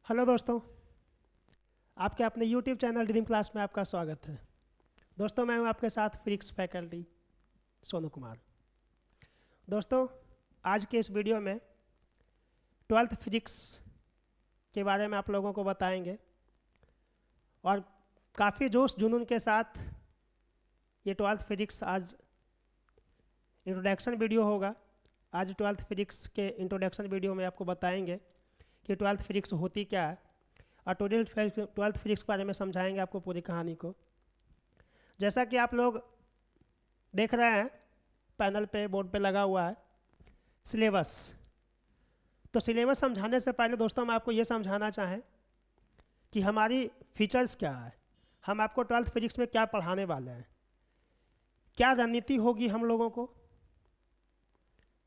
Hello दोस्तों, आपके अपने यूट्यूब चैनल ड्रीम क्लास में आपका स्वागत है। दोस्तों, मैं हूं आपके साथ फिजिक्स फैकल्टी सोनू कुमार। दोस्तों, आज के इस वीडियो में 12th फिजिक्स के बारे में आप लोगों को बताएंगे और काफ़ी जोश जुनून के साथ ये 12th फिजिक्स आज इंट्रोडक्शन वीडियो होगा। आज 12th फिजिक्स के इंट्रोडक्शन वीडियो में आपको बताएंगे कि 12th फिजिक्स होती क्या है और 12th फिजिक्स के बारे में समझाएंगे आपको पूरी कहानी को। जैसा कि आप लोग देख रहे हैं पैनल पे बोर्ड पे लगा हुआ है सिलेबस। तो सिलेबस समझाने से पहले दोस्तों मैं आपको ये समझाना चाहें कि हमारी फीचर्स क्या है, हम आपको 12th फिजिक्स में क्या पढ़ाने वाले हैं, क्या रणनीति होगी हम लोगों को,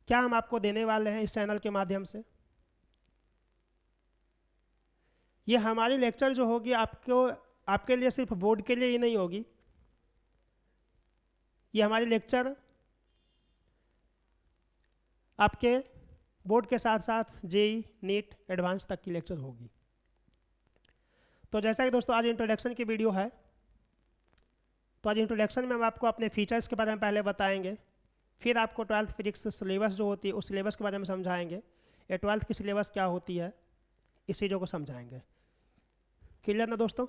क्या हम आपको देने वाले हैं इस चैनल के माध्यम से। ये हमारी लेक्चर जो होगी आपके लिए सिर्फ बोर्ड के लिए ही नहीं होगी, ये हमारी लेक्चर आपके बोर्ड के साथ साथ जेई नीट एडवांस तक की लेक्चर होगी। तो जैसा कि दोस्तों आज इंट्रोडक्शन की वीडियो है, तो आज इंट्रोडक्शन में हम आपको अपने फीचर्स के बारे में पहले बताएंगे, फिर आपको 12th फिजिक्स सिलेबस जो होती है उस सिलेबस के बारे में समझाएंगे, ये 12th की सिलेबस क्या होती है इस चीज़ों को समझाएंगे। क्लियर ना दोस्तों?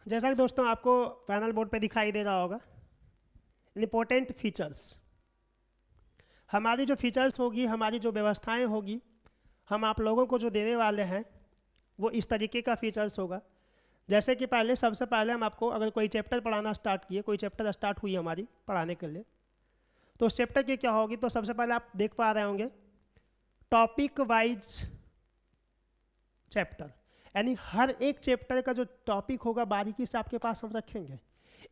जैसा कि दोस्तों आपको पैनल बोर्ड पे दिखाई दे रहा होगा इम्पोर्टेंट फीचर्स। हमारी जो फीचर्स होगी, हमारी जो व्यवस्थाएं होगी, हम आप लोगों को जो देने वाले हैं वो इस तरीके का फीचर्स होगा। जैसे कि सबसे पहले हम आपको अगर कोई चैप्टर पढ़ाना स्टार्ट किए, कोई चैप्टर स्टार्ट हुई हमारी पढ़ाने के लिए, तो उस चैप्टर की क्या होगी, तो सबसे पहले आप देख पा रहे होंगे टॉपिक वाइज चैप्टर, यानी हर एक चैप्टर का जो टॉपिक होगा बारीकी से आपके पास हम रखेंगे।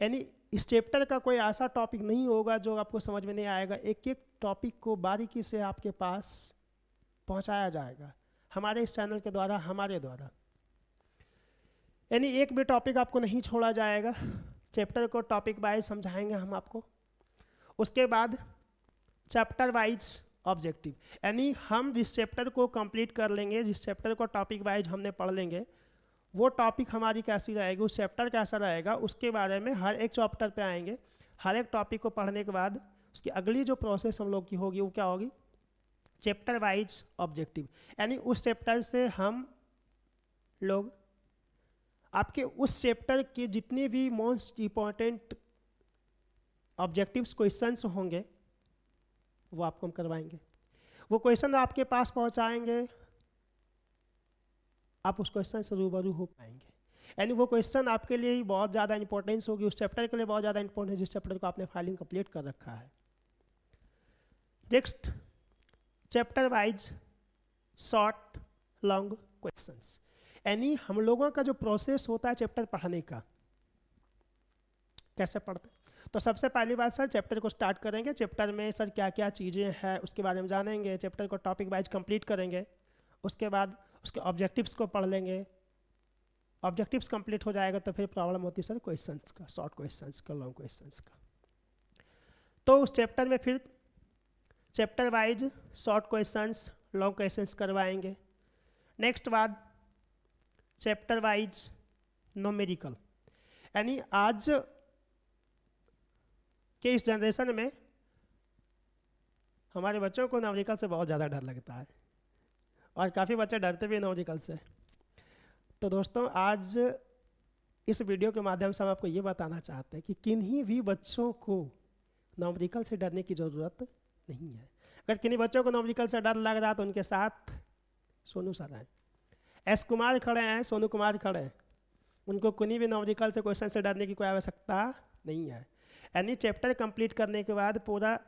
यानी इस चैप्टर का कोई ऐसा टॉपिक नहीं होगा जो आपको समझ में नहीं आएगा, एक एक टॉपिक को बारीकी से आपके पास पहुंचाया जाएगा हमारे इस चैनल के द्वारा, हमारे द्वारा। यानी एक भी टॉपिक आपको नहीं छोड़ा जाएगा, चैप्टर को टॉपिक वाइज समझाएंगे हम आपको। उसके बाद चैप्टर वाइज ऑब्जेक्टिव, यानी हम जिस चैप्टर को कंप्लीट कर लेंगे, जिस चैप्टर को टॉपिक वाइज हमने पढ़ लेंगे, वो टॉपिक हमारी कैसी रहेगी, उस चैप्टर कैसा रहेगा, उसके बारे में हर एक चैप्टर पे आएंगे। हर एक टॉपिक को पढ़ने के बाद उसकी अगली जो प्रोसेस हम लोग की होगी वो क्या होगी, चैप्टर वाइज ऑब्जेक्टिव। यानी उस चैप्टर से हम लोग आपके उस चैप्टर के जितने भी मोस्ट इम्पॉर्टेंट ऑब्जेक्टिव्स क्वेश्चंस होंगे वो आपको हम करवाएंगे। वो क्वेश्चन आपके पास पहुंचाएंगे, आप उस क्वेश्चन से रूबरू हो पाएंगे। यानी वो क्वेश्चन आपके लिए ही बहुत ज़्यादा इंपॉर्टेंस होगी, उस चैप्टर के लिए बहुत ज़्यादा इंपॉर्टेंस, जिस चैप्टर को आपने फाइलिंग कंप्लीट कर रखा है। Next, chapter wise short long questions, यानी हम लोगों का जो प्रोसेस होता है चैप्टर पढ़ने का, कैसे पढ़ते हैं। तो सबसे पहली बात सर, चैप्टर को स्टार्ट करेंगे, चैप्टर में सर क्या क्या चीज़ें हैं उसके बारे में जानेंगे, चैप्टर को टॉपिक वाइज कंप्लीट करेंगे, उसके बाद उसके ऑब्जेक्टिव्स को पढ़ लेंगे। ऑब्जेक्टिव्स कंप्लीट हो जाएगा तो फिर प्रॉब्लम होती है सर क्वेश्चंस का, शॉर्ट क्वेश्चंस का, लॉन्ग क्वेश्चंस का। तो उस चैप्टर में फिर chapter wise short questions, long questions करवाएंगे। नेक्स्ट बाद चैप्टर वाइज न्यूमेरिकल, यानी आज के इस जनरेशन में हमारे बच्चों को न्यूमेरिकल से बहुत ज़्यादा डर लगता है और काफ़ी बच्चे डरते भी न्यूमेरिकल से। तो दोस्तों आज इस वीडियो के माध्यम से हम आपको ये बताना चाहते हैं कि किन्हीं भी बच्चों को न्यूमेरिकल से डरने की ज़रूरत नहीं है। अगर किन्हीं बच्चों को न्यूमेरिकल से डर लग रहा है तो उनके साथ सोनू सर हैं, एस कुमार खड़े हैं, सोनू कुमार खड़े हैं, उनको किन्हीं भी न्यूमेरिकल से क्वेश्चन से डरने की कोई आवश्यकता नहीं है। यानी चैप्टर कंप्लीट करने के बाद, पूरा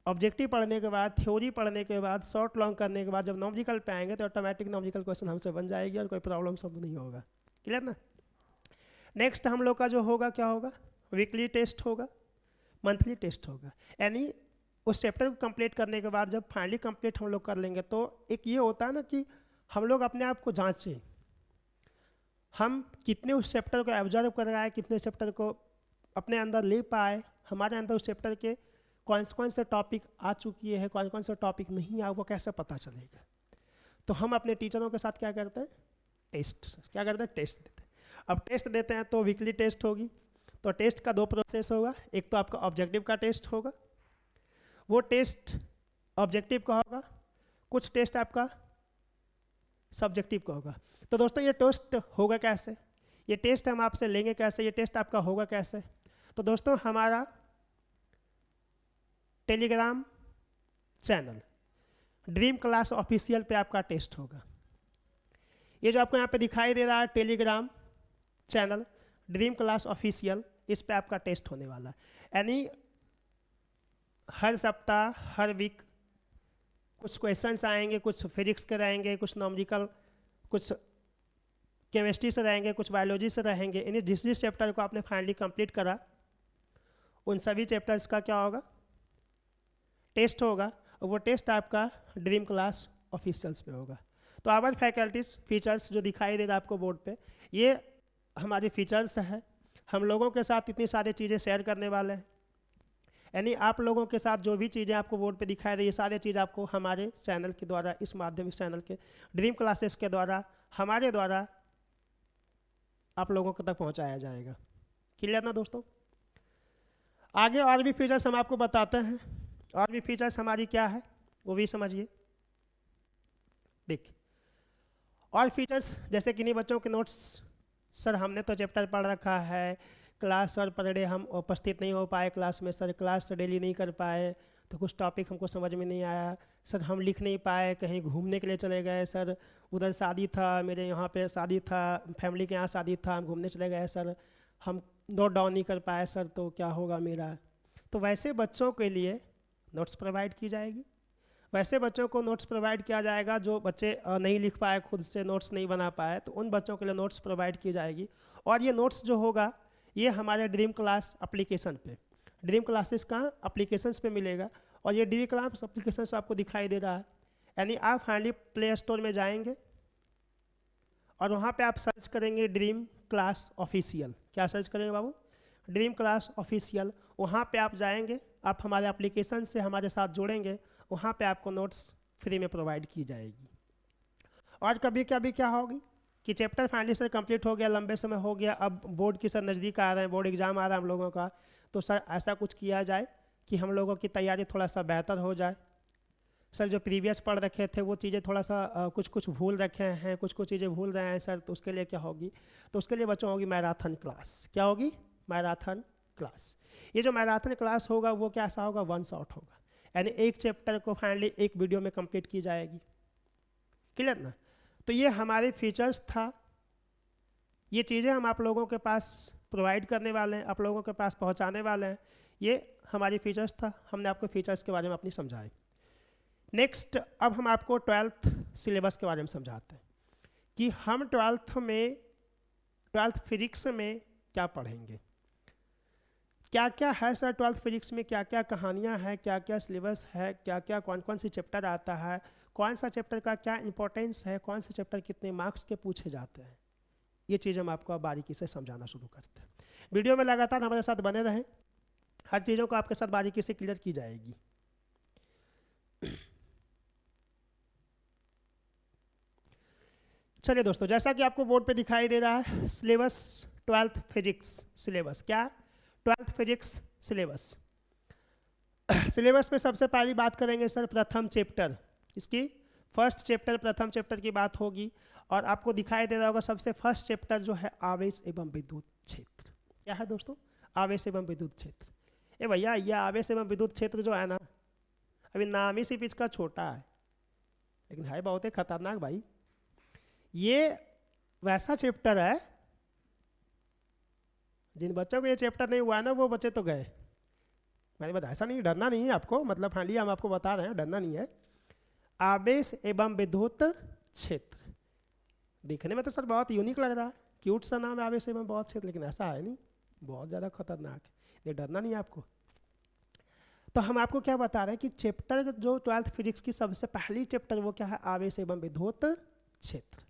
ऑब्जेक्टिव पढ़ने के बाद, थ्योरी पढ़ने के बाद, शॉर्ट लॉन्ग करने के बाद जब न्यूमेरिकल पे आएंगे तो ऑटोमेटिक न्यूमेरिकल क्वेश्चन हमसे बन जाएगी और कोई प्रॉब्लम सब नहीं होगा। क्लियर ना? नेक्स्ट हम लोग का जो होगा क्या होगा, वीकली टेस्ट होगा, मंथली टेस्ट होगा। यानी उस चैप्टर को कंप्लीट करने के बाद जब फाइनली कंप्लीट हम लोग कर लेंगे तो एक ये होता है ना कि हम लोग अपने आप को जांचें, हम कितने उस चैप्टर को ऑब्जर्व कर रहा है, कितने चैप्टर को अपने अंदर ले पाए, हमारे अंदर उस चैप्टर के कौन से टॉपिक आ चुकी है, कौन से टॉपिक नहीं आ, वो कैसे पता चलेगा। तो हम अपने टीचरों के साथ क्या करते हैं, क्या करते हैं, टेस्ट देते हैं। अब टेस्ट देते हैं तो वीकली टेस्ट होगी, तो टेस्ट का 2 प्रोसेस होगा, एक तो आपका ऑब्जेक्टिव का टेस्ट होगा, वो टेस्ट ऑब्जेक्टिव का होगा, कुछ टेस्ट आपका सब्जेक्टिव का होगा। तो दोस्तों ये टेस्ट होगा कैसे, ये टेस्ट हम आपसे लेंगे कैसे, ये टेस्ट आपका होगा कैसे। तो दोस्तों हमारा Telegram channel dream class official पे आपका टेस्ट होगा। ये जो आपको यहाँ पे दिखाई दे रहा है Telegram channel dream class official, इस पे आपका टेस्ट होने वाला है। यानी हर सप्ताह, हर वीक कुछ क्वेश्चंस आएंगे, कुछ फिजिक्स के रहेंगे, कुछ नॉमेरिकल, कुछ केमिस्ट्री से रहेंगे, कुछ बायोलॉजी से रहेंगे। यानी जिस जिस चैप्टर को आपने फाइनली कंप्लीट करा उन सभी चैप्टर्स का क्या होगा, टेस्ट होगा, और वो टेस्ट आपका ड्रीम क्लास ऑफिशियल्स पे होगा। तो आवर फैकल्टीज फीचर्स जो दिखाई दे रहा है आपको बोर्ड पे, ये हमारे फीचर्स हैं। हम लोगों के साथ इतनी सारी चीज़ें शेयर करने वाले हैं, यानी आप लोगों के साथ जो भी चीज़ें आपको बोर्ड पे दिखाई दे, ये सारी चीज़ आपको हमारे चैनल के द्वारा, इस माध्यमिक चैनल के ड्रीम क्लासेस के द्वारा, हमारे द्वारा आप लोगों तक पहुंचाया जाएगा। क्लियर ना दोस्तों। आगे और भी फीचर्स हम आपको बताते हैं, और भी फीचर्स हमारी क्या है वो भी समझिए। देखिए और फीचर्स जैसे किन्हीं बच्चों के नोट्स, सर हमने तो चैप्टर पढ़ रखा है, क्लास और पर डे हम उपस्थित नहीं हो पाए क्लास में, सर क्लास डेली नहीं कर पाए, तो कुछ टॉपिक हमको समझ में नहीं आया, सर हम लिख नहीं पाए, कहीं घूमने के लिए चले गए, सर उधर शादी था, मेरे यहाँ पे शादी था, फैमिली के यहाँ शादी था, हम घूमने चले गए, सर हम नोट डाउन नहीं कर पाए, सर तो क्या होगा मेरा। तो वैसे बच्चों के लिए नोट्स प्रोवाइड की जाएगी। वैसे बच्चों को नोट्स प्रोवाइड किया जाएगा जो बच्चे नहीं लिख पाए, खुद से नोट्स नहीं बना पाए, तो उन बच्चों के लिए नोट्स प्रोवाइड की जाएगी। और ये नोट्स जो होगा ये हमारे ड्रीम क्लास एप्लीकेशन पे, ड्रीम क्लासेस का एप्लीकेशंस पे मिलेगा। और ये ड्रीम क्लास एप्लीकेशन आपको दिखाई दे रहा है, यानी आप फाइनली प्ले स्टोर में जाएंगे और वहाँ पे आप सर्च करेंगे ड्रीम क्लास ऑफिशियल। क्या सर्च करेंगे बाबू, ड्रीम क्लास ऑफिशियल। वहाँ पे आप जाएंगे, आप हमारे एप्लीकेशन से हमारे साथ जुड़ेंगे, वहाँ पे आपको नोट्स फ्री में प्रोवाइड की जाएगी। और कभी कभी क्या होगी कि चैप्टर फाइनली सर कंप्लीट हो गया, लंबे समय हो गया, अब बोर्ड की सर नज़दीक आ रहे हैं, बोर्ड एग्ज़ाम आ रहा है हम लोगों का, तो सर ऐसा कुछ किया जाए कि हम लोगों की तैयारी थोड़ा सा बेहतर हो जाए। सर जो प्रीवियस पढ़ रखे थे वो चीज़ें थोड़ा सा कुछ भूल रखे हैं, कुछ चीज़ें भूल रहे हैं सर, तो उसके लिए क्या होगी, तो उसके लिए बच्चों होगी मैराथन क्लास। क्या होगी, मैराथन क्लास। ये जो मैराथन क्लास होगा वो कैसा होगा, 1 शॉट होगा, यानी एक चैप्टर को फाइनली एक वीडियो में कंप्लीट की जाएगी। क्लियर ना। तो ये हमारे फीचर्स था, ये चीज़ें हम आप लोगों के पास प्रोवाइड करने वाले हैं, आप लोगों के पास पहुंचाने वाले हैं। ये हमारी फीचर्स था, हमने आपको फीचर्स के बारे में अपनी समझाई। नेक्स्ट अब हम आपको 12th सिलेबस के बारे में समझाते हैं कि हम 12th फिजिक्स में क्या पढ़ेंगे, क्या क्या है सर 12th फिजिक्स में, क्या क्या कहानियाँ हैं, क्या क्या सिलेबस है, क्या क्या कौन सी चैप्टर आता है, कौन सा चैप्टर का क्या इंपॉर्टेंस है, कौन से चैप्टर कितने मार्क्स के पूछे जाते हैं। ये चीज़ हम आपको बारीकी से समझाना शुरू करते हैं। वीडियो में लगातार हमारे साथ बने रहें, हर चीज़ों को आपके साथ बारीकी से क्लियर की जाएगी। चलिए दोस्तों, जैसा कि आपको बोर्ड पे दिखाई दे रहा है सिलेबस 12th फिजिक्स सिलेबस, क्या 12th फिजिक्स सिलेबस। सिलेबस में सबसे पहली बात करेंगे सर प्रथम चैप्टर, इसकी फर्स्ट चैप्टर, प्रथम चैप्टर की बात होगी। और आपको दिखाई दे रहा होगा सबसे फर्स्ट चैप्टर जो है आवेश एवं विद्युत क्षेत्र। क्या है दोस्तों, आवेश एवं विद्युत क्षेत्र। ए भैया ये आवेश एवं विद्युत क्षेत्र जो है ना, अभी नाम ही सिर्फ इसका छोटा है लेकिन है बहुत ही खतरनाक भाई। ये वैसा चैप्टर है, जिन बच्चों को ये चैप्टर नहीं हुआ है ना वो बच्चे तो गए। मैंने बताया ऐसा नहीं, डरना नहीं है आपको, मतलब फाइनली हम आपको बता रहे हैं, डरना नहीं है। आवेश एवं विद्युत क्षेत्र दिखने में तो सर बहुत यूनिक लग रहा है, क्यूट सा नाम है आवेश एवं बहुत क्षेत्र, लेकिन ऐसा है नहीं, बहुत ज़्यादा खतरनाक है, ये डरना नहीं है आपको। तो हम आपको क्या बता रहे हैं कि चैप्टर जो 12th फिजिक्स की सबसे पहली चैप्टर वो क्या है, आवेश एवं विद्युत क्षेत्र।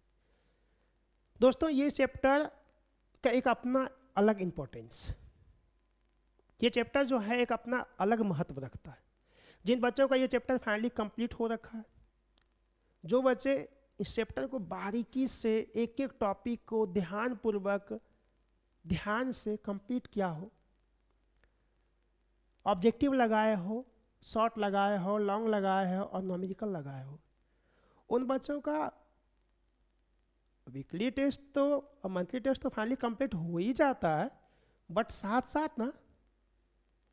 दोस्तों ये चैप्टर का एक अपना अलग इम्पोर्टेंस, ये चैप्टर जो है एक अपना अलग महत्व रखता है। जिन बच्चों का ये चैप्टर फाइनली कंप्लीट हो रखा है, जो बच्चे इस चैप्टर को बारीकी से एक एक टॉपिक को ध्यानपूर्वक ध्यान से कंप्लीट किया हो, ऑब्जेक्टिव लगाए हो, शॉर्ट लगाए हो, लॉन्ग लगाए हो और न्यूमेरिकल लगाए हो, उन बच्चों का वीकली टेस्ट तो और मंथली टेस्ट तो फाइनली कंप्लीट हो ही जाता है। बट साथ साथ ना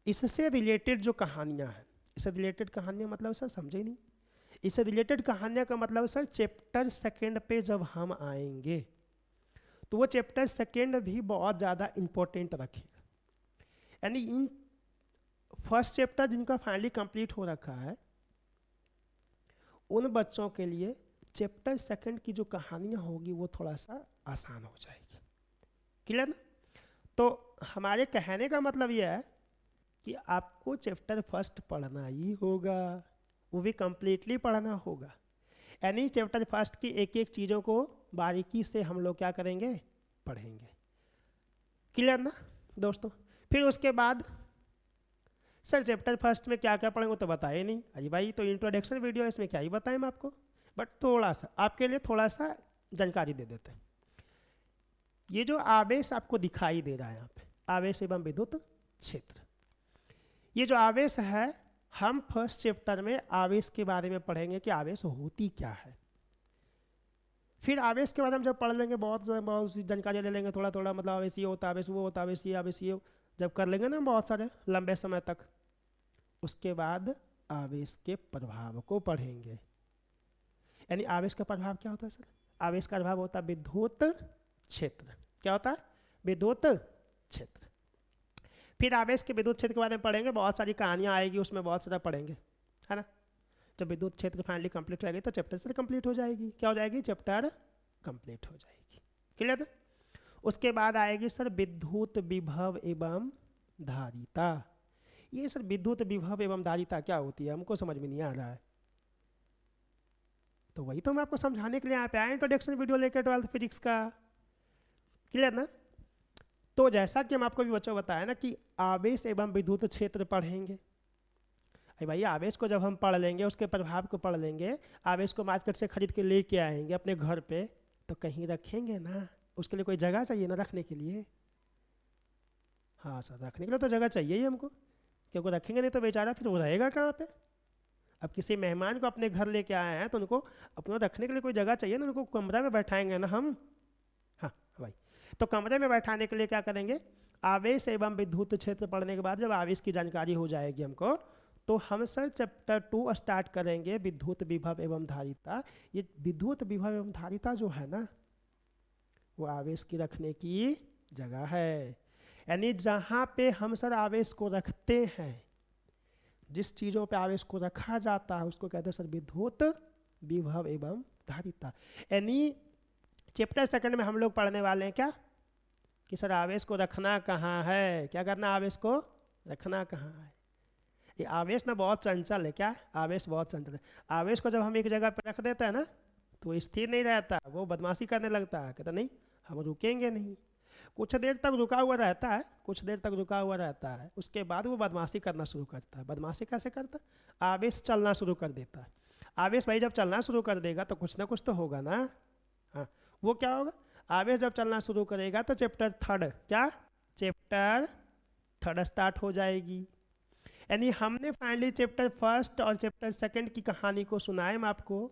इससे रिलेटेड जो कहानियाँ हैं, इससे रिलेटेड कहानियाँ मतलब सर समझे नहीं, इससे रिलेटेड कहानियाँ का मतलब सर चैप्टर सेकेंड पे जब हम आएंगे तो वो चैप्टर सेकेंड भी बहुत ज़्यादा इम्पोर्टेंट रखेगा। यानी इन फर्स्ट चैप्टर जिनका फाइनली कंप्लीट हो रखा है उन बच्चों के लिए चैप्टर सेकंड की जो कहानियाँ होगी वो थोड़ा सा आसान हो जाएगी। क्लियर ना? तो हमारे कहने का मतलब यह है कि आपको चैप्टर फर्स्ट पढ़ना ही होगा, वो भी कंप्लीटली पढ़ना होगा। यानी चैप्टर फर्स्ट की एक एक चीज़ों को बारीकी से हम लोग क्या करेंगे, पढ़ेंगे। क्लियर ना दोस्तों? फिर उसके बाद सर चैप्टर फर्स्ट में क्या क्या पढ़ेंगे तो बताए नहीं। अरे भाई तो इंट्रोडक्शन वीडियो है, इसमें क्या ही बताएं हम आपको, बट थोड़ा सा आपके लिए थोड़ा सा जानकारी दे देते हैं। ये जो आवेश आपको दिखाई दे रहा है यहाँ पे, आवेश एवं विद्युत क्षेत्र, ये जो आवेश है हम फर्स्ट चैप्टर में आवेश के बारे में पढ़ेंगे कि आवेश होती क्या है। फिर आवेश के बारे में जब पढ़ लेंगे बहुत सी जानकारी ले लेंगे थोड़ा थोड़ा, मतलब आवेश ये होता, आवेश वो होता, आवेश ये जब कर लेंगे ना बहुत सारे लंबे समय तक, उसके बाद आवेश के प्रभाव को पढ़ेंगे। यानी आवेश का प्रभाव क्या होता है सर? आवेश का प्रभाव होता है विद्युत क्षेत्र। क्या होता है? विद्युत क्षेत्र। फिर आवेश के विद्युत क्षेत्र के बारे में पढ़ेंगे, बहुत सारी कहानियाँ आएगी उसमें, बहुत सारा पढ़ेंगे, है ना। जब विद्युत क्षेत्र फाइनली कंप्लीट हो जाएगी तो चैप्टर से कंप्लीट हो जाएगी। क्या हो जाएगी? चैप्टर कंप्लीट हो जाएगी। क्लियर है? उसके बाद आएगी सर विद्युत विभव एवं धारिता। ये सर विद्युत विभव एवं धारिता क्या होती है हमको समझ में नहीं आ रहा है, तो वही तो मैं आपको समझाने के लिए यहाँ पे आया इंट्रोडक्शन वीडियो लेकर 12th फिजिक्स का। क्लियर ना? तो जैसा कि हम आपको भी बच्चों बताया ना कि आवेश एवं विद्युत क्षेत्र पढ़ेंगे। अरे भाई आवेश को जब हम पढ़ लेंगे, उसके प्रभाव को पढ़ लेंगे, आवेश को मार्केट से खरीद के लेके आएंगे अपने घर पे, तो कहीं रखेंगे ना, उसके लिए कोई जगह चाहिए ना रखने के लिए। हाँ सर, रखने के लिए तो जगह चाहिए ही हमको, क्योंकि रखेंगे नहीं तो बेचारा फिर वो रहेगा कहाँ पे। अब किसी मेहमान को अपने घर लेके आए हैं तो उनको अपना रखने के लिए कोई जगह चाहिए ना, उनको कमरा में बैठाएंगे ना हम। हाँ भाई, तो कमरे में बैठाने के लिए क्या करेंगे, आवेश एवं विद्युत क्षेत्र पढ़ने के बाद जब आवेश की जानकारी हो जाएगी हमको, तो हम सर चैप्टर 2 स्टार्ट करेंगे विद्युत विभव एवं धारिता। ये विद्युत विभव एवं धारिता जो है ना, वो आवेश की रखने की जगह है। यानी जहाँ पे हम सर आवेश को रखते हैं, जिस चीज़ों पे आवेश को रखा जाता है उसको कहते हैं सर विद्युत विभव एवं धारिता। यानी चैप्टर सेकंड में हम लोग पढ़ने वाले हैं क्या, कि सर आवेश को रखना कहाँ है, क्या करना, आवेश को रखना कहाँ है। ये आवेश ना बहुत चंचल है। क्या? आवेश बहुत चंचल है। आवेश को जब हम एक जगह पर रख देते हैं ना तो वो स्थिर नहीं रहता, वो बदमाशी करने लगता है, कहता नहीं हम रुकेंगे नहीं। कुछ देर तक रुका हुआ रहता है, कुछ देर तक रुका हुआ रहता है, उसके बाद वो बदमाशी करना शुरू करता है। बदमाशी कैसे करता है? आवेश चलना शुरू कर देता है। आवेश भाई जब चलना शुरू कर देगा तो कुछ ना कुछ तो होगा ना। हाँ, वो क्या होगा, आवेश जब चलना शुरू करेगा तो चैप्टर थर्ड, क्या चैप्टर थर्ड स्टार्ट हो जाएगी। यानी हमने फाइनली चैप्टर फर्स्ट और चैप्टर सेकंड की कहानी को सुनाए हम आपको।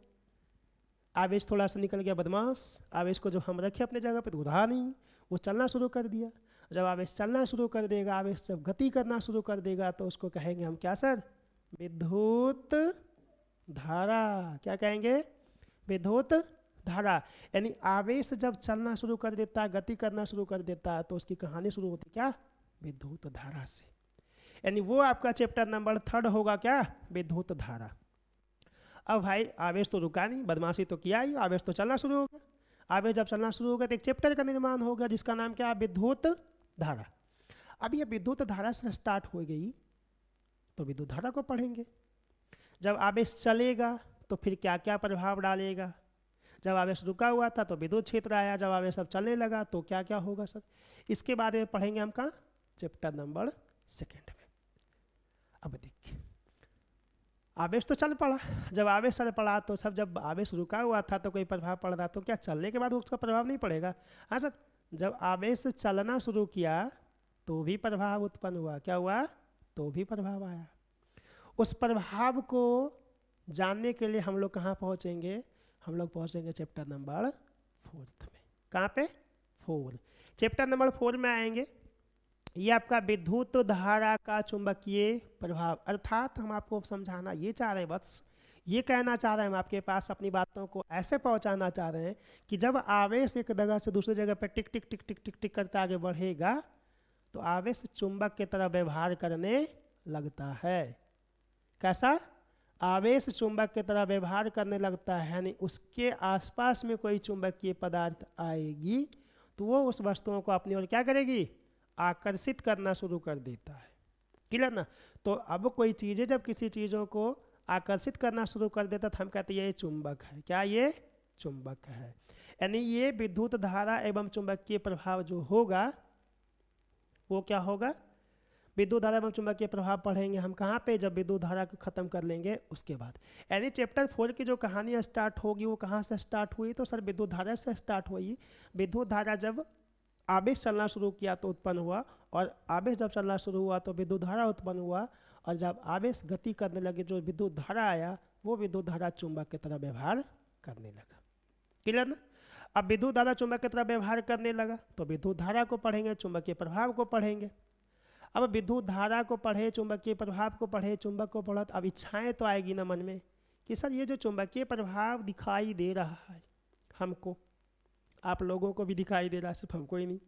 आवेश थोड़ा सा निकल गया बदमाश, आवेश को जब हम रखे अपने जगह पे तो रहा नहीं, वो चलना शुरू कर दिया। जब आवेश चलना शुरू कर देगा, आवेश जब गति करना शुरू कर देगा तो उसको कहेंगे हम क्या सर, विद्युत धारा। क्या कहेंगे? विद्युत धारा। यानी आवेश जब चलना शुरू कर देता है, गति करना शुरू कर देता है, तो उसकी कहानी शुरू होती क्या, विद्युत धारा से। यानी वो आपका चैप्टर नंबर थर्ड होगा क्या, विद्युत धारा। अब भाई आवेश तो रुका नहीं, बदमाशी तो किया ही, आवेश तो चलना शुरू हो गया। आवेश जब चलना शुरू हो गया तो एक चैप्टर का निर्माण हो गया जिसका नाम क्या है, विद्युत धारा। अब ये विद्युत धारा से स्टार्ट हो गई तो विद्युत धारा को पढ़ेंगे। जब आवेश चलेगा तो फिर क्या क्या प्रभाव डालेगा। जब आवेश रुका हुआ था तो विद्युत क्षेत्र आया, जब आवेश अब चलने लगा तो क्या क्या होगा सर, इसके बारे में पढ़ेंगे हम कहाँ, चैप्टर नंबर 2 में। अब देखिए आवेश तो चल पड़ा, जब आवेश चल पड़ा तो सब, जब आवेश रुका हुआ था तो कोई प्रभाव पड़ रहा, तो क्या चलने के बाद उसका प्रभाव नहीं पड़ेगा। हाँ सर, जब आवेश चलना शुरू किया तो भी प्रभाव उत्पन्न हुआ, क्या हुआ, तो भी प्रभाव आया। उस प्रभाव को जानने के लिए हम लोग कहाँ पहुँचेंगे, हम लोग पहुँचेंगे चैप्टर नंबर 4 में। कहाँ पे, 4, चैप्टर नंबर 4 में आएंगे। ये आपका विद्युत धारा का चुंबकीय प्रभाव, अर्थात हम आपको समझाना ये चाह रहे हैं, बस ये कहना चाह रहे हैं हम आपके पास, अपनी बातों को ऐसे पहुंचाना चाह रहे हैं कि जब आवेश एक जगह से दूसरी जगह पर टिक टिक टिक टिक टिक टिक करते आगे बढ़ेगा तो आवेश चुंबक की तरह व्यवहार करने लगता है। कैसा, आवेश चुंबक की तरह व्यवहार करने लगता है, यानी उसके आसपास में कोई चुंबकीय पदार्थ आएगी तो वो उस वस्तुओं को अपनी ओर क्या करेगी, आकर्षित करना शुरू कर देता है। क्लियर ना। तो अब कोई चीज़ें जब किसी चीज़ों को आकर्षित करना शुरू कर देता तो हम कहते हैं ये चुंबक है। क्या ये चुंबक है, यानी ये विद्युत धारा एवं चुंबकीय प्रभाव जो होगा वो क्या होगा, विद्युत धारा एवं चुंबकीय प्रभाव पढ़ेंगे हम कहाँ पे, जब विद्युत धारा को खत्म कर लेंगे उसके बाद। यानी चैप्टर 4 की जो कहानी स्टार्ट होगी वो कहाँ से स्टार्ट हुई, तो सर विद्युत धारा से स्टार्ट हुई। विद्युत धारा जब आवेश चलना शुरू किया तो उत्पन्न हुआ, और आवेश जब चलना शुरू हुआ तो विद्युत धारा उत्पन्न हुआ, और जब आवेश गति करने लगे जो विद्युत धारा आया वो विद्युत धारा चुंबक की तरह व्यवहार करने लगा। क्लियर ना। अब विद्युत धारा चुंबक की तरह व्यवहार करने लगा तो विद्युत धारा को पढ़ेंगे, चुंबकीय प्रभाव को पढ़ेंगे। अब विद्युत धारा को पढ़े, चुंबकीय प्रभाव को पढ़े, चुंबक को पढ़ा, तो अब इच्छाएँ तो आएगी ना मन में कि सर ये जो चुंबकीय प्रभाव दिखाई दे रहा है हमको, आप लोगों को भी दिखाई दे रहा है, सिर्फ हमको ही नहीं,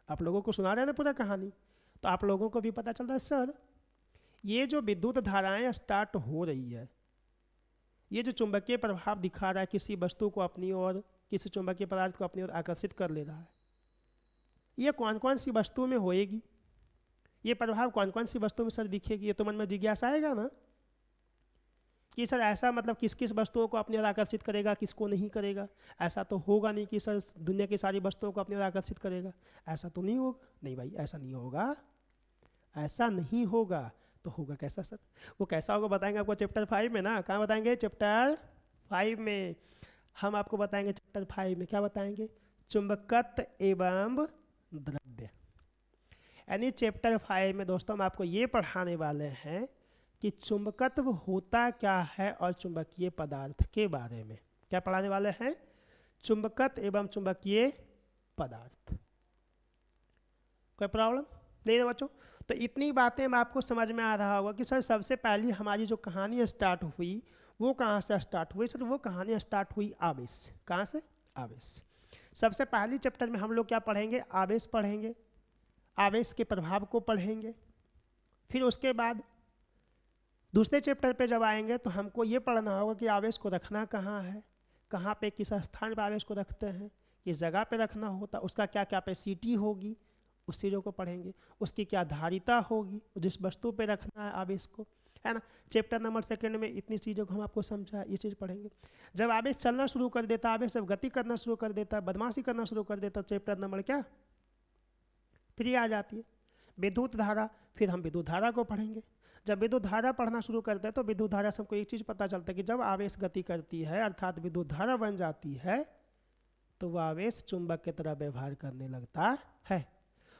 आप लोगों को सुना रहे हैं ना पूरा कहानी, तो आप लोगों को भी पता चल रहा है सर ये जो विद्युत धाराएं स्टार्ट हो रही है, ये जो चुंबकीय प्रभाव दिखा रहा है किसी वस्तु को अपनी ओर, किसी चुंबकीय पदार्थ को अपनी ओर आकर्षित कर ले रहा है, ये कौन कौन सी वस्तु में होएगी, ये प्रभाव कौन कौन सी वस्तु में सर दिखेगी। ये तो मन में जिज्ञासा आएगा ना कि सर ऐसा मतलब किस किस वस्तुओं को अपनी ओर आकर्षित करेगा, किसको नहीं करेगा। ऐसा तो होगा नहीं कि सर दुनिया की सारी वस्तुओं को अपनी ओर आकर्षित करेगा, ऐसा तो नहीं होगा। नहीं भाई ऐसा नहीं होगा, ऐसा नहीं होगा। तो होगा कैसा सर, वो कैसा होगा बताएंगे आपको चैप्टर 5 में ना। कहाँ बताएंगे, चैप्टर 5 में हम आपको बताएंगे। चैप्टर 5 में क्या बताएंगे, चुंबकत्व एवं द्रव्य। यानी चैप्टर 5 में दोस्तों हम आपको ये पढ़ाने वाले हैं कि चुंबकत्व होता क्या है और चुंबकीय पदार्थ के बारे में क्या पढ़ाने वाले हैं, चुंबकत्व एवं चुंबकीय पदार्थ। कोई प्रॉब्लम नहीं है बच्चों। तो इतनी बातें मैं आपको समझ में आ रहा होगा कि सर सबसे पहली हमारी जो कहानी स्टार्ट हुई वो कहाँ से स्टार्ट हुई। सर वो कहानी स्टार्ट हुई आवेश से। कहाँ से, आवेश। सबसे पहली चैप्टर में हम लोग क्या पढ़ेंगे, आवेश पढ़ेंगे, आवेश के प्रभाव को पढ़ेंगे। फिर उसके बाद दूसरे चैप्टर पे जब आएंगे तो हमको ये पढ़ना होगा कि आवेश को रखना कहाँ है, कहाँ पे किस स्थान पर आवेश को रखते हैं, किस जगह पे रखना होता, उसका क्या कैपेसिटी होगी, उस चीज़ों को पढ़ेंगे। उसकी क्या धारिता होगी, जिस वस्तु पे रखना है आवेश को, है ना। चैप्टर नंबर 2 में इतनी चीज़ों को हम आपको समझा, ये चीज़ पढ़ेंगे। जब आवेश चलना शुरू कर देता, आवेश जब गति करना शुरू कर देता, बदमाशी करना शुरू कर देता, चैप्टर नंबर क्या 3 आ जाती है, विद्युत धारा। फिर हम विद्युत धारा को पढ़ेंगे। जब विद्युत धारा पढ़ना शुरू करते हैं तो विद्युत धारा से हमको एक चीज़ पता चलता है कि जब आवेश गति करती है अर्थात विद्युत धारा बन जाती है तो वह आवेश चुंबक की तरह व्यवहार करने लगता है।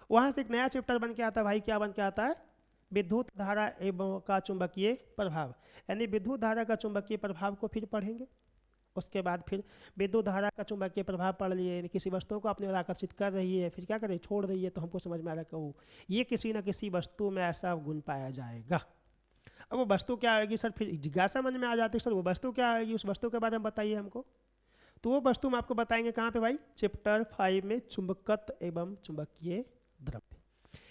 वहाँ से एक नया चैप्टर बन के आता है भाई, क्या बन के आता है, विद्युत धारा एवं का चुंबकीय प्रभाव। यानी विद्युत धारा का चुंबकीय प्रभाव को फिर पढ़ेंगे। उसके बाद फिर विद्युत धारा का चुंबकीय प्रभाव पढ़ लिए, यानी किसी वस्तु को अपनी ओर आकर्षित कर रही है, फिर क्या करे, छोड़ रही है, तो हमको समझ में आ रहा है कि ये किसी न किसी वस्तु में ऐसा गुण पाया जाएगा। अब वो वस्तु क्या आएगी सर, फिर जिज्ञासा मन में आ जाती है सर वो वस्तु क्या आएगी, उस वस्तु के बारे में बताइए हमको। तो वो वस्तु हम आपको बताएंगे कहाँ पे भाई, चैप्टर 5 में, चुंबकत्व एवं चुंबकीय द्रव्य।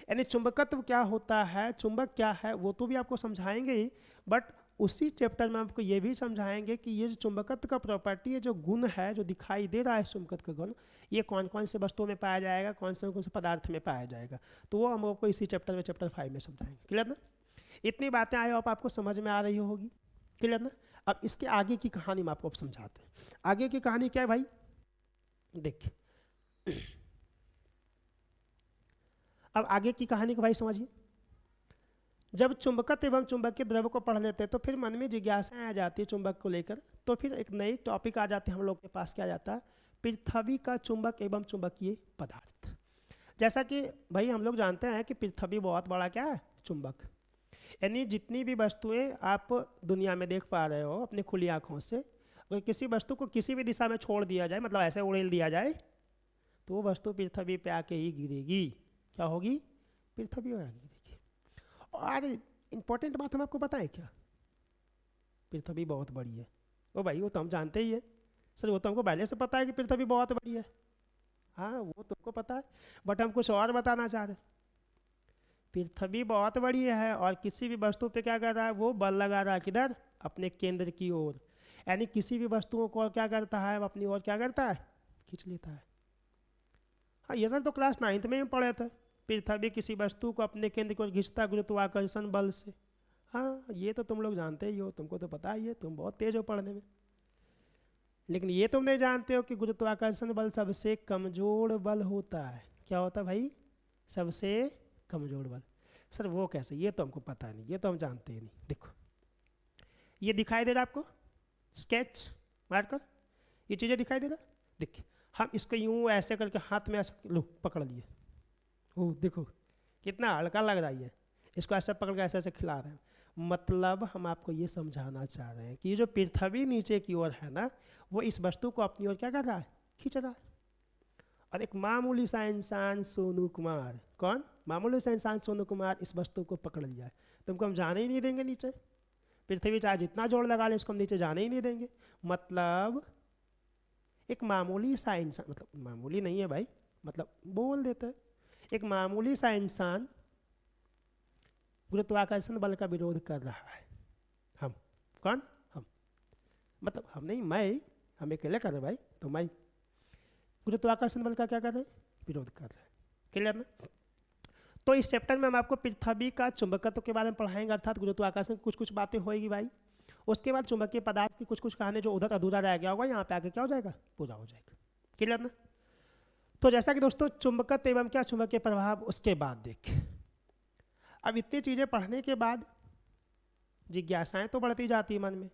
यानी चुंबकत्व क्या होता है, चुंबक क्या है, वो तो भी आपको समझाएंगे ही, बट उसी चैप्टर में आपको ये भी समझाएंगे कि ये जो चुंबकत्व का प्रॉपर्टी है, जो गुण है, जो दिखाई दे रहा है चुंबकत्व का गुण, ये कौन कौन से वस्तुओं में पाया जाएगा, कौन से पदार्थ में पाया जाएगा। तो वो हम आपको इसी चैप्टर में, चैप्टर 5 में समझाएंगे। क्लियर ना। इतनी बातें आए आप आपको समझ में आ रही होगी, क्लियर ना। अब इसके आगे की कहानी में आपको अब समझाते हैं। आगे की कहानी क्या है भाई, देखिए अब आगे की कहानी को भाई समझिए। जब चुंबकत्व एवं चुंबकीय द्रव्य को पढ़ लेते हैं तो फिर मन में जिज्ञासाएं आ जाती है चुंबक को लेकर, तो फिर एक नई टॉपिक आ जाती है हम लोग के पास, क्या जाता है, पृथ्वी का चुंबक एवं चुंबकीय पदार्थ। जैसा कि भाई हम लोग जानते हैं कि पृथ्वी बहुत बड़ा क्या है, चुंबक, यानी जितनी भी वस्तुएं आप दुनिया में देख पा रहे हो अपनी खुली आंखों से, अगर किसी वस्तु को किसी भी दिशा में छोड़ दिया जाए, मतलब ऐसे उड़ेल दिया जाए, तो वो वस्तु पृथ्वी पे आके ही गिरेगी। क्या होगी, पृथ्वी पे आके गिरेगी। और इम्पोर्टेंट बात हम आपको बताएं क्या, पृथ्वी बहुत बड़ी है। ओ भाई वो तो हम जानते ही है सर, वो तो हमको पहले से पता है कि पृथ्वी बहुत बड़ी है, हाँ वो तुमको पता है, बट हम कुछ और बताना चाह रहे। पृथ्वी बहुत बड़ी है और किसी भी वस्तु पे क्या कर रहा है, वो बल लगा रहा है, किधर, अपने केंद्र की ओर। यानी किसी भी वस्तुओं को क्या करता है, अपनी ओर क्या करता है, खींच लेता है। हाँ ये सर तो क्लास 9th में ही पढ़े थे, पृथ्वी किसी वस्तु को अपने केंद्र की ओर खींचता गुरुत्वाकर्षण बल से। हाँ ये तो तुम लोग जानते ही हो, तुमको तो पता ही है, तुम बहुत तेज हो पढ़ने में। लेकिन ये तुम नहीं जानते हो कि गुरुत्वाकर्षण बल सबसे कमजोर बल होता है। क्या होता है भाई, सबसे कमजोर बल। सर वो कैसे, ये तो हमको पता नहीं, ये तो हम जानते ही नहीं। देखो ये दिखाई दे रहा आपको, स्केच मारकर ये चीज़ें दिखाई दे रहा, देखिए हम इसको यूं ऐसे करके हाथ में ऐसे लो पकड़ लिए, वो देखो कितना हल्का लग रहा है, इसको ऐसे पकड़ के ऐसे ऐसे खिला रहे हैं। मतलब हम आपको ये समझाना चाह रहे हैं कि ये जो पृथ्वी नीचे की ओर है ना, वो इस वस्तु को अपनी ओर क्या कर रहा है, खींच रहा है। और एक मामूली सा इंसान सोनू कुमार, कौन, मामूली सा इंसान सोनू कुमार इस वस्तु को पकड़ लिया है, तुमको हम जाने ही नहीं देंगे नीचे। पृथ्वी चाहे जितना जोर लगा ले, इसको हम नीचे जाने ही नहीं देंगे। मतलब एक मामूली सा इंसान, मतलब मामूली नहीं है भाई, मतलब बोल देते हैं, एक मामूली सा इंसान गुरुत्वाकर्षण बल का विरोध कर रहा है। हम कौन, हम मतलब हम नहीं, मैं, हम अकेले कर रहे भाई, तो मैं गुरुत्वाकर्षण बल का क्या कर रहे हैं, विरोध कर रहे हैं, क्लियर ना। तो इस चैप्टर में हम आपको पृथ्वी का चुंबकत्व के बारे में पढ़ाएंगे, अर्थात गुरुत्वाकर्षण कुछ कुछ बातें होएगी भाई। उसके बाद चुंबकीय पदार्थ की कुछ कुछ कहानी जो उधर अधूरा रह गया होगा, यहाँ पे आके क्या हो जाएगा, पूरा हो जाएगा, क्लियर ना। तो जैसा कि दोस्तों चुंबकत्व एवं क्या चुंबकीय प्रभाव, उसके बाद देखिए अब इतनी चीज़ें पढ़ने के बाद जिज्ञासाएं तो बढ़ती जाती है मन में,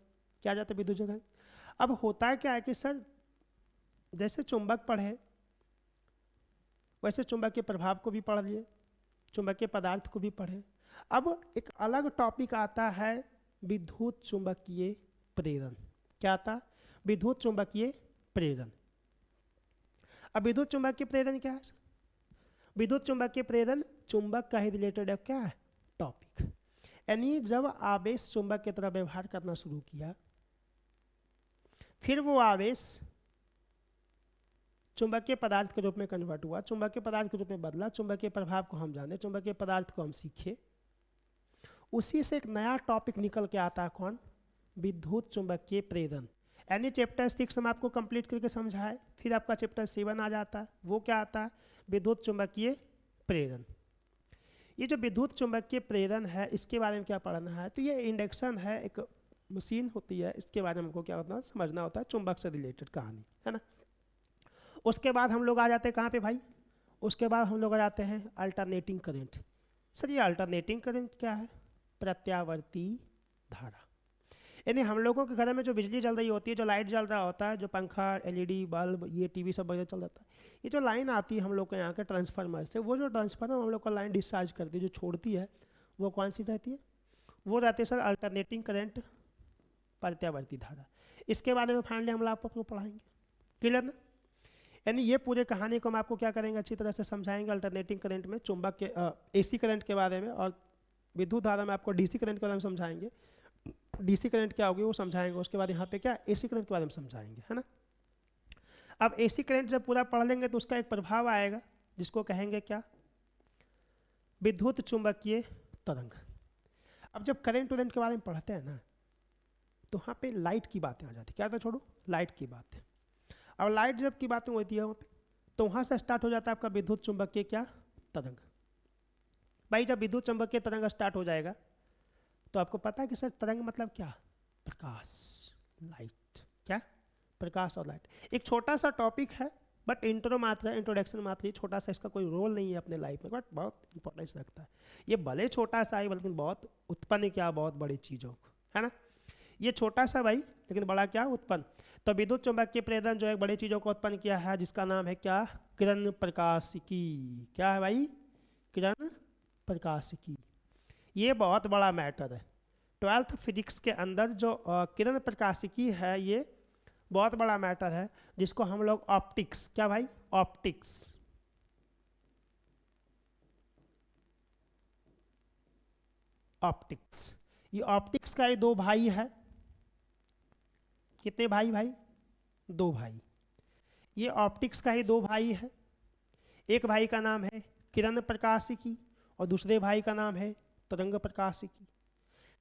क्या जाता है विद्युत जगह। अब होता क्या है कि सर जैसे चुंबक पढ़े वैसे चुंबकीय प्रभाव को भी पढ़ लिए, चुंबकीय पदार्थ को भी पढ़े। अब एक अलग टॉपिक आता है विद्युत चुंबकीय प्रेरण। क्या आता, विद्युत चुंबकीय प्रेरण। अब विद्युत चुंबकीय प्रेरण क्या है, विद्युत चुंबकीय प्रेरण चुंबक का ही रिलेटेड क्या है टॉपिक। यानी जब आवेश चुंबक की तरह व्यवहार करना शुरू किया, फिर वो आवेश चुंबकीय पदार्थ के रूप में कन्वर्ट हुआ, चुंबकीय पदार्थ के रूप में बदला, चुंबकीय प्रभाव को हम जाने, चुंबकीय पदार्थ को हम सीखे, उसी से एक नया टॉपिक निकल के आता है, कौन, विद्युत चुंबकीय प्रेरण। यानी चैप्टर 6 हम आपको कंप्लीट करके समझाए, फिर आपका चैप्टर 7 आ जाता है, वो क्या आता है, विद्युत चुंबकीय प्रेरण। ये जो विद्युत चुंबकीय प्रेरण है इसके बारे में क्या पढ़ना है, तो ये इंडक्शन है, एक मशीन होती है, इसके बारे में हमको क्या होता है, समझना होता है, चुंबक से रिलेटेड कहानी है ना। उसके बाद हम लोग आ जाते हैं कहाँ पे भाई, उसके बाद हम लोग आ जाते हैं अल्टरनेटिंग करंट। सर ये अल्टरनेटिंग करंट क्या है, प्रत्यावर्ती धारा। यानी हम लोगों के घर में जो बिजली जल रही होती है, जो लाइट जल रहा होता है, जो पंखा, एलईडी बल्ब, ये टीवी सब वगैरह चल जाता है, ये जो लाइन आती है हम लोग के यहाँ के ट्रांसफार्मर से, वो जो ट्रांसफार्मर हम लोग का लाइन डिस्चार्ज करती है, जो छोड़ती है, वो कौन सी रहती है, वो रहती है सर अल्टरनेटिंग करंट, प्रत्यावर्ती धारा। इसके बारे में फाइनली हम आपको पढ़ाएंगे, क्लियर ना। यानी ये पूरे कहानी को हम आपको क्या करेंगे, अच्छी तरह से समझाएंगे। अल्टरनेटिंग करंट में चुंबक के एसी करंट के बारे में, और विद्युत धारा में आपको डीसी करंट के बारे में समझाएंगे, डीसी करंट क्या होगी वो समझाएंगे। उसके बाद यहाँ पे क्या एसी करंट के बारे में समझाएंगे, है ना। अब एसी करंट जब पूरा पढ़ लेंगे तो उसका एक प्रभाव आएगा जिसको कहेंगे क्या, विद्युत चुंबकीय तरंग। अब जब करंट वरेंट के बारे में पढ़ते हैं ना, तो वहाँ पे लाइट की बातें आ जाती, क्या था छोड़ो, लाइट की बात। अब लाइट जब की बातें होती है वहाँ पे, तो वहाँ से स्टार्ट हो जाता है आपका विद्युत चुंबकीय क्या तरंग। भाई जब विद्युत चुंबकीय तरंग स्टार्ट हो जाएगा तो आपको पता है कि सर तरंग मतलब क्या? प्रकाश, लाइट। क्या? प्रकाश और लाइट। एक छोटा सा टॉपिक है, बट इंट्रो मात्र, इंट्रोडक्शन मात्र ही, छोटा सा, इसका कोई रोल नहीं है अपने लाइफ में, बट बहुत इंपॉर्टेंस रखता है। ये भले छोटा सा है, बल्कि बहुत उत्पन्न किया बहुत बड़ी चीज़ों को, है ना। ये छोटा सा भाई, लेकिन बड़ा क्या? उत्पन्न। तो विद्युत चुंबकीय प्रेरण जो है बड़ी चीज़ों को उत्पन्न किया है, जिसका नाम है क्या? किरण प्रकाशिकी। क्या है भाई? किरण प्रकाशिकी। ये बहुत बड़ा मैटर है। 12th फिजिक्स के अंदर जो किरण प्रकाशिकी है, ये बहुत बड़ा मैटर है, जिसको हम लोग ऑप्टिक्स, क्या भाई? Optics, optics. ये ऑप्टिक्स का ये दो भाई है। कितने भाई? भाई दो भाई। ये ऑप्टिक्स का ही दो भाई है। एक भाई का नाम है किरण प्रकाशिकी और दूसरे भाई का नाम है तरंग प्रकाशिकी।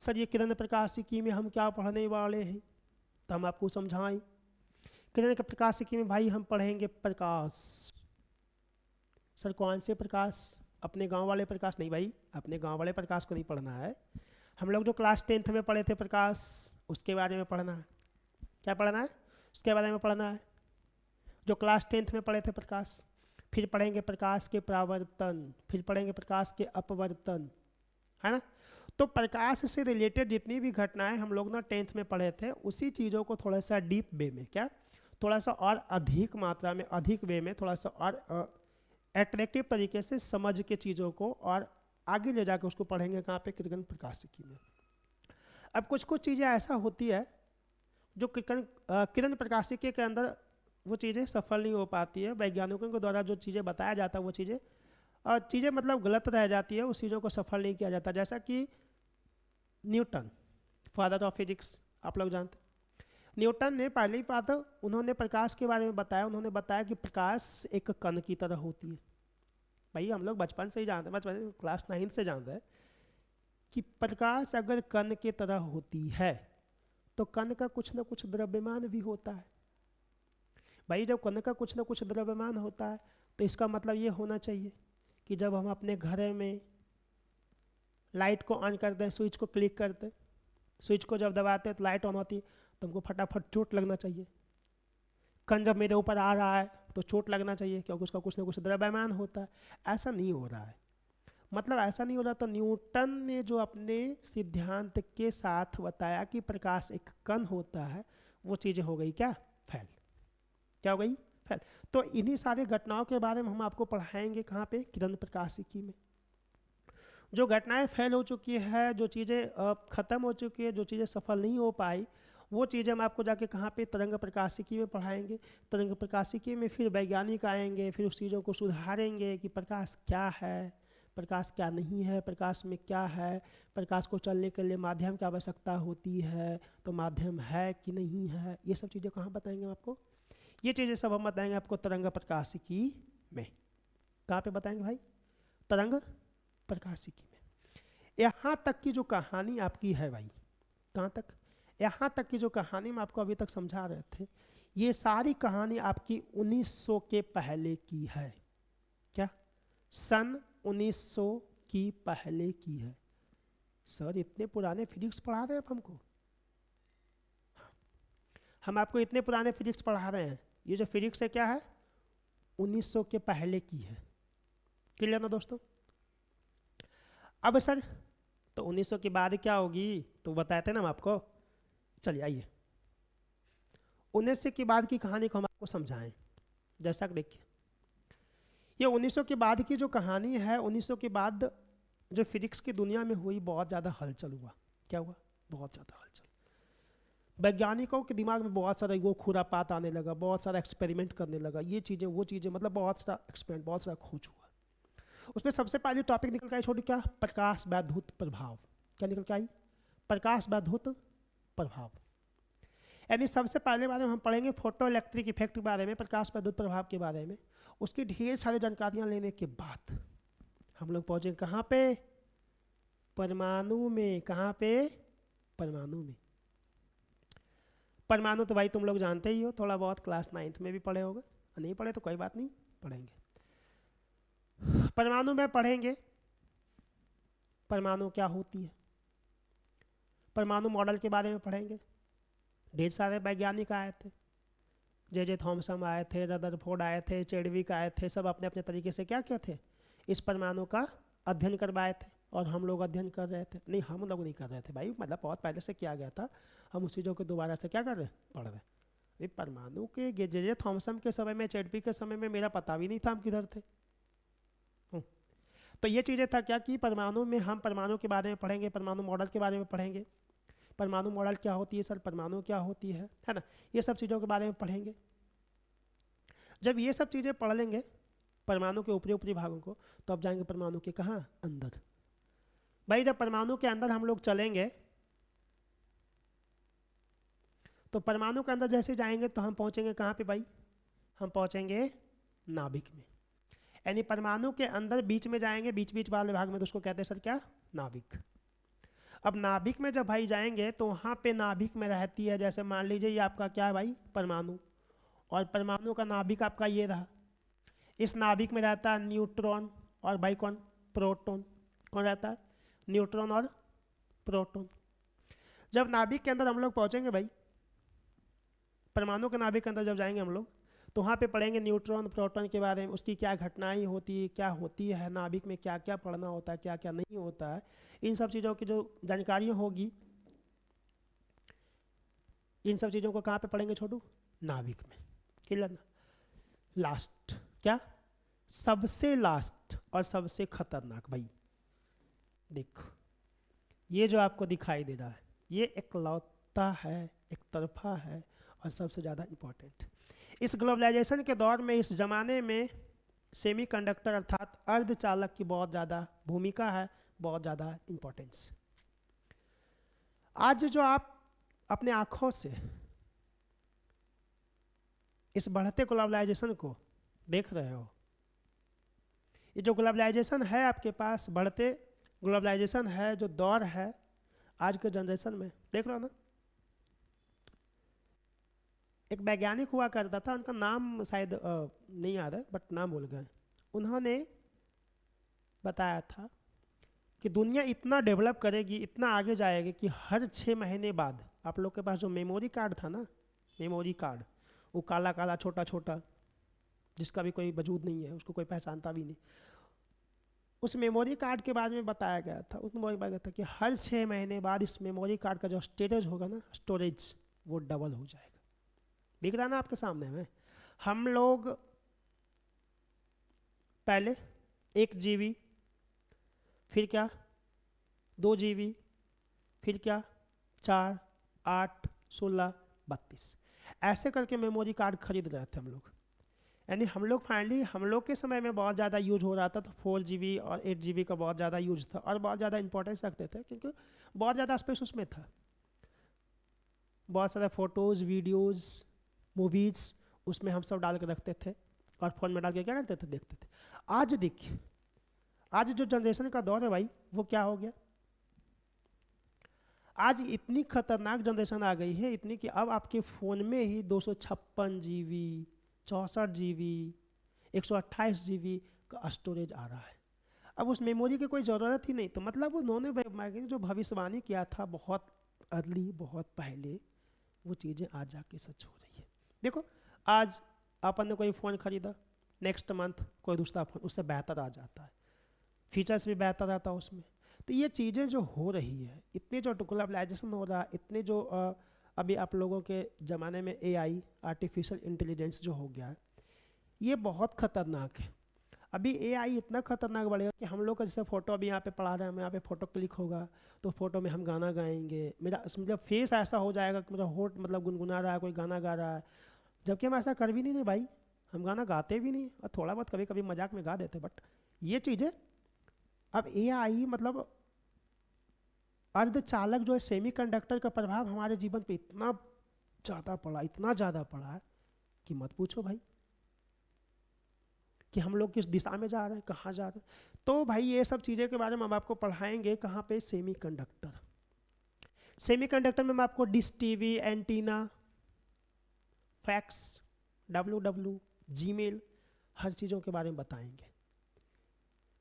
सर ये किरण प्रकाशिकी में हम क्या पढ़ने वाले हैं, तो हम आपको समझाएं। किरण प्रकाशिकी में भाई हम पढ़ेंगे प्रकाश। सर कौन से प्रकाश? अपने गांव वाले प्रकाश नहीं भाई, अपने गांव वाले प्रकाश को नहीं पढ़ना है। हम लोग जो क्लास 10th में पढ़े थे प्रकाश, उसके बारे में पढ़ना है। क्या पढ़ना है? उसके बारे में पढ़ना है, जो क्लास 10th में पढ़े थे प्रकाश। फिर पढ़ेंगे प्रकाश के परावर्तन, फिर पढ़ेंगे प्रकाश के अपवर्तन, है ना। तो प्रकाश से रिलेटेड जितनी भी घटनाएं हम लोग ना 10th में पढ़े थे, उसी चीज़ों को थोड़ा सा डीप वे में, क्या, थोड़ा सा और अधिक मात्रा में, अधिक वे में, थोड़ा सा और एट्रैक्टिव तरीके से समझ के चीज़ों को और आगे ले जाकर उसको पढ़ेंगे कहाँ पे? किरण प्रकाशिकी में। अब कुछ कुछ चीज़ें ऐसा होती है जो किरण प्रकाशिकी के अंदर वो चीज़ें सफल नहीं हो पाती है। वैज्ञानिकों के द्वारा जो चीज़ें बताया जाता है वो चीज़ें मतलब गलत रह जाती है, उस चीज़ों को सफल नहीं किया जाता। जैसा कि न्यूटन, फादर ऑफ फिजिक्स, आप लोग जानते हैं। न्यूटन ने पहले ही बात, उन्होंने प्रकाश के बारे में बताया। उन्होंने बताया कि प्रकाश एक कण की तरह होती है। भाई हम लोग बचपन से ही जानते हैं, बचपन क्लास 9 से जानते हैं कि प्रकाश अगर कण की तरह होती है तो कण का कुछ ना कुछ द्रव्यमान भी होता है। भाई जब कण का कुछ ना कुछ द्रव्यमान होता है तो इसका मतलब ये होना चाहिए कि जब हम अपने घर में लाइट को ऑन करते हैं, स्विच को क्लिक करते हैं, स्विच को जब दबाते हैं तो लाइट ऑन होती है, तो हमको फटाफट चोट लगना चाहिए। कण जब मेरे ऊपर आ रहा है तो चोट लगना चाहिए, क्योंकि उसका कुछ ना कुछ द्रव्यमान होता है। ऐसा नहीं हो रहा है, मतलब ऐसा नहीं हो रहा। तो न्यूटन ने जो अपने सिद्धांत के साथ बताया कि प्रकाश एक कण होता है, वो चीज़ें हो गई क्या? फेल। क्या हो गई? फेल। तो इन्हीं सारी घटनाओं के बारे में हम आपको पढ़ाएंगे कहाँ पे? किरण प्रकाशिकी में। जो घटनाएं फेल हो चुकी है, जो चीज़ें ख़त्म हो चुकी है, जो चीज़ें सफल नहीं हो पाई, वो चीज़ें हम आपको जाके कहाँ पे? तरंग प्रकाशिकी में पढ़ाएंगे। तरंग प्रकाशिकी में फिर वैज्ञानिक आएंगे, फिर उस चीज़ों को सुधारेंगे कि प्रकाश क्या है, प्रकाश क्या नहीं है, प्रकाश में क्या है, प्रकाश को चलने के लिए माध्यम की आवश्यकता होती है, तो माध्यम है कि नहीं है, ये सब चीज़ें कहाँ बताएंगे हम आपको? ये चीज़ें सब हम बताएंगे आपको तरंग प्रकाशिकी में। कहाँ पे बताएंगे भाई? तरंग प्रकाशिकी में। यहाँ तक की जो कहानी आपकी है भाई, कहाँ तक? यहाँ तक की जो कहानी मैं आपको अभी तक समझा रहे थे, ये सारी कहानी आपकी 1900 के पहले की है। क्या? सन 1900 की पहले की है। सर इतने पुराने फिजिक्स पढ़ा रहे हैं आप हमको? हाँ, हम आपको इतने पुराने फिजिक्स पढ़ा रहे हैं। ये जो फिजिक्स है क्या है? 1900 के पहले की है। क्लियर ना दोस्तों? अब सर तो 1900 के बाद क्या होगी तो बताते ना हम आपको। चलिए आइए 1900 के बाद की कहानी को हम आपको समझाएं। जैसा कि देखिए, ये 1900 के बाद की जो कहानी है, 1900 के बाद जो फिजिक्स की दुनिया में हुई, बहुत ज़्यादा हलचल हुआ। क्या हुआ? बहुत ज़्यादा हलचल। वैज्ञानिकों के दिमाग में बहुत सारा वो खुरापात आने लगा, बहुत सारा एक्सपेरिमेंट करने लगा, ये चीज़ें वो चीज़ें, मतलब बहुत सारा एक्सपेरिमेंट, बहुत सारा खोज हुआ। उसमें सबसे पहले टॉपिक निकल के आई, छोटी क्या? प्रकाश वैद्युत प्रभाव। क्या निकल के आई? प्रकाश वैद्युत प्रभाव। यानी सबसे पहले बारे में हम पढ़ेंगे फोटो इलेक्ट्रिक इफेक्ट के बारे में, प्रकाश वैद्युत प्रभाव के बारे में। उसकी ढेर सारी जानकारियाँ लेने के बाद हम लोग पहुँचेंगे कहाँ पे? परमाणु में। कहाँ पे? परमाणु में। परमाणु तो भाई तुम लोग जानते ही हो, थोड़ा बहुत क्लास 9th में भी पढ़े होगे, नहीं पढ़े तो कोई बात नहीं, पढ़ेंगे। परमाणु में पढ़ेंगे परमाणु क्या होती है, परमाणु मॉडल के बारे में पढ़ेंगे। ढेर सारे वैज्ञानिक आए थे, जे थॉमसन आए थे, रदरफोर्ड आए थे, चेडविक आए थे, सब अपने अपने तरीके से क्या किए थे, इस परमाणु का अध्ययन करवाए थे। और हम लोग अध्ययन कर रहे थे, नहीं हम लोग नहीं कर रहे थे भाई, मतलब बहुत पहले से किया गया था, हम उस चीज़ों को दोबारा से क्या कर रहे पढ़ रहे। ये परमाणु के जे थॉमसन के समय में, चेडविक के समय में मेरा पता भी नहीं था हम किधर थे। तो ये चीज़ें था क्या कि परमाणु में हम परमाणु के बारे में पढ़ेंगे, परमाणु मॉडल के बारे में पढ़ेंगे, परमाणु मॉडल क्या होती है सर, परमाणु क्या होती है ना, ये सब चीज़ों के बारे में पढ़ेंगे। जब ये सब चीज़ें पढ़ लेंगे परमाणु के ऊपरी ऊपरी भागों को, तो अब जाएंगे परमाणु के कहाँ, अंदर। भाई जब परमाणु के अंदर हम लोग चलेंगे तो परमाणु के अंदर जैसे जाएंगे तो हम पहुंचेंगे कहाँ पे भाई, हम पहुंचेंगे नाभिक में। यानी परमाणु के अंदर बीच में जाएंगे, बीच बीच वाले भाग में, तो उसको कहते हैं सर क्या, नाभिक। अब नाभिक में जब भाई जाएंगे तो वहाँ पे नाभिक में रहती है, जैसे मान लीजिए ये आपका क्या है भाई, परमाणु, और परमाणु का नाभिक आपका ये रहा। इस नाभिक में रहता है न्यूट्रॉन और भाई कौन, प्रोटॉन। कौन रहता है, न्यूट्रॉन और प्रोटॉन। जब नाभिक के अंदर हम लोग पहुँचेंगे भाई, परमाणु के नाभिक के अंदर जब जाएंगे हम लोग, तो वहाँ पे पढ़ेंगे न्यूट्रॉन प्रोटॉन के बारे में, उसकी क्या घटनाएं होती है, क्या होती है नाभिक में, क्या क्या पढ़ना होता है, क्या क्या नहीं होता है, इन सब चीज़ों की जो जानकारी होगी, इन सब चीज़ों को कहाँ पे पढ़ेंगे छोटू, नाभिक में। क्लियर ना। लास्ट क्या, सबसे लास्ट और सबसे खतरनाक भाई, देखो ये जो आपको दिखाई दे रहा है, ये एकलौता है, एक तरफा है और सबसे ज़्यादा इम्पोर्टेंट। इस ग्लोबलाइजेशन के दौर में, इस ज़माने में सेमीकंडक्टर अर्थात अर्धचालक की बहुत ज़्यादा भूमिका है, बहुत ज़्यादा इम्पोर्टेंस। आज जो आप अपने आँखों से इस बढ़ते ग्लोबलाइजेशन को देख रहे हो, ये जो ग्लोबलाइजेशन है आपके पास, बढ़ते ग्लोबलाइजेशन है, जो दौर है आज के जनरेशन में, देख रहे हो ना। एक वैज्ञानिक हुआ करता था, उनका नाम शायद नहीं आ रहा, बट नाम भूल गए। उन्होंने बताया था कि दुनिया इतना डेवलप करेगी, इतना आगे जाएगी कि हर 6 महीने बाद आप लोग के पास जो मेमोरी कार्ड था ना, मेमोरी कार्ड, वो काला काला छोटा छोटा, जिसका भी कोई वजूद नहीं है, उसको कोई पहचानता भी नहीं, उस मेमोरी कार्ड के बारे में बताया गया था। उसमें बताया गया था कि हर 6 महीने बाद इस मेमोरी कार्ड का जो स्टोरेज होगा ना, स्टोरेज वो डबल हो जाएगा। दिख रहा है ना आपके सामने में। हम लोग पहले 1 GB, फिर क्या 2 GB, फिर क्या 4, 8, 16, 32, ऐसे करके मेमोरी कार्ड खरीद रहे थे हम लोग। यानी हम लोग फाइनली, हम लोग के समय में बहुत ज़्यादा यूज हो रहा था, तो 4 GB और 8 GB का बहुत ज़्यादा यूज था और बहुत ज़्यादा इंपॉर्टेंस रखते थे, क्योंकि बहुत ज़्यादा स्पेस उसमें था। बहुत सारे फ़ोटोज़, वीडियोज़, मूवीज़ उसमें हम सब डाल के रखते थे और फ़ोन में डाल के क्या करते थे, देखते थे। आज देखिए, आज जो जनरेशन का दौर है भाई, वो क्या हो गया, आज इतनी खतरनाक जनरेशन आ गई है, इतनी कि अब आपके फ़ोन में ही 256 GB, 64 GB, 128 GB का स्टोरेज आ रहा है। अब उस मेमोरी की कोई ज़रूरत ही नहीं। तो मतलब उन्होंने जो भविष्यवाणी किया था बहुत अर्ली, बहुत पहले, वो चीज़ें आज जाके सच हो रही है। देखो आज अपन ने कोई फ़ोन खरीदा, नेक्स्ट मंथ कोई दूसरा फ़ोन उससे बेहतर आ जाता है, फीचर्स भी बेहतर आता है उसमें। तो ये चीज़ें जो हो रही है, इतने जो ग्लोबलाइजेशन हो रहा है, इतने जो अभी आप लोगों के ज़माने में AI, आर्टिफिशियल इंटेलिजेंस जो हो गया है, ये बहुत ख़तरनाक है। अभी AI इतना खतरनाक बढ़ेगा कि हम लोग का जैसे फ़ोटो अभी यहाँ पे पढ़ा रहे हैं, हम यहाँ पे फ़ोटो क्लिक होगा तो फ़ोटो में हम गाना गाएंगे, मेरा मतलब फेस ऐसा हो जाएगा कि मेरा होठ मतलब गुनगुना रहा है, कोई गाना गा रहा है, जबकि हम ऐसा कर भी नहीं रहे भाई, हम गाना गाते भी नहीं, और थोड़ा बहुत कभी कभी मजाक में गा देते। बट ये चीज़ें अब AI मतलब अर्धचालक जो है, सेमीकंडक्टर का प्रभाव हमारे जीवन पे इतना ज़्यादा पड़ा, इतना ज़्यादा पड़ा है कि मत पूछो भाई, कि हम लोग किस दिशा में जा रहे हैं, कहाँ जा रहे हैं। तो भाई ये सब चीज़ें के बारे में हम आपको पढ़ाएंगे कहाँ पे, सेमीकंडक्टर। सेमीकंडक्टर में हम आपको dish, TV, antenna, fax, WW, Gmail, हर चीज़ों के बारे में बताएंगे।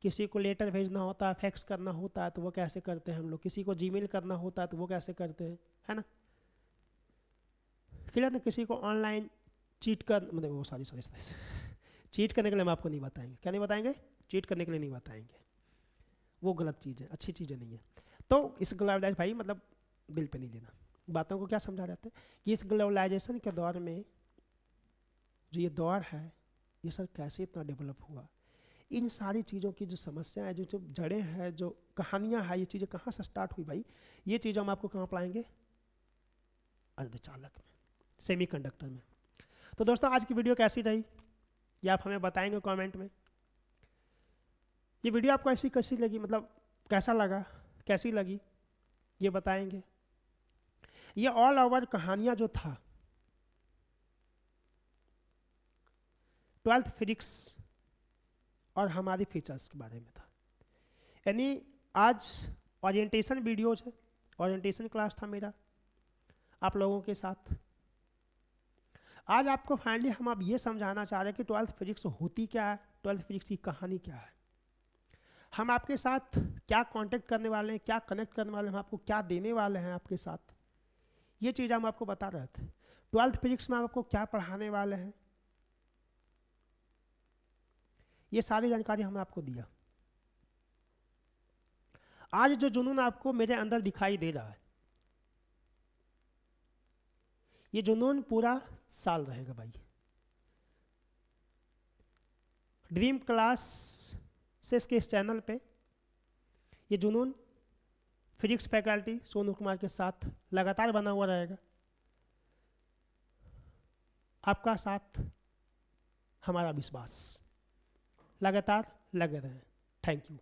किसी को लेटर भेजना होता है, फैक्स करना होता है, तो वो कैसे करते हैं हम लोग, किसी को जीमेल करना होता है तो वो कैसे करते हैं, है ना। फिर ना किसी को ऑनलाइन चीट कर मतलब वो सॉरी चीट करने के लिए हम आपको नहीं बताएंगे, क्या नहीं बताएंगे, चीट करने के लिए नहीं बताएंगे, वो गलत चीज़ है, अच्छी चीज़ें नहीं है। तो इस ग्लोबलाइज भाई मतलब दिल पे नहीं लेना, बातों को क्या समझा जाता है कि इस ग्लोबलाइजेशन के दौर में जो ये दौर है ये सर कैसे इतना डेवलप हुआ, इन सारी चीज़ों की जो समस्याएं, जो जड़ें हैं, जो कहानियां हैं, ये चीज़ें कहाँ से स्टार्ट हुई भाई, ये चीज़ें हम आपको कहाँ पढ़ाएंगे, अर्धचालक में, सेमीकंडक्टर में। तो दोस्तों आज की वीडियो कैसी रही ये आप हमें बताएंगे कमेंट में। ये वीडियो आपको ऐसी कैसी लगी, मतलब कैसा लगा, कैसी लगी ये बताएंगे। ये ऑल ओवर कहानियाँ जो था 12th फिजिक्स और हमारी फीचर्स के बारे में था, यानी आज ओरिएंटेशन वीडियोज है, ओरिएंटेशन क्लास था मेरा आप लोगों के साथ। आज आपको फाइनली हम अब ये समझाना चाह रहे हैं कि 12th फिजिक्स होती क्या है, 12th फिजिक्स की कहानी क्या है, हम आपके साथ क्या कांटेक्ट करने वाले हैं, क्या कनेक्ट करने वाले हैं, हम आपको क्या देने वाले हैं आपके साथ, ये चीज़ हम आपको बता रहे थे। 12th फिजिक्स में हम आपको क्या पढ़ाने वाले हैं, ये सारी जानकारी हमने आपको दिया। आज जो जुनून आपको मेरे अंदर दिखाई दे रहा है, ये जुनून पूरा साल रहेगा भाई। ड्रीम क्लास से इसके इस चैनल पे ये जुनून फिजिक्स फैकल्टी सोनू कुमार के साथ लगातार बना हुआ रहेगा। आपका साथ हमारा विश्वास, लगातार लगे रहें। Thank you.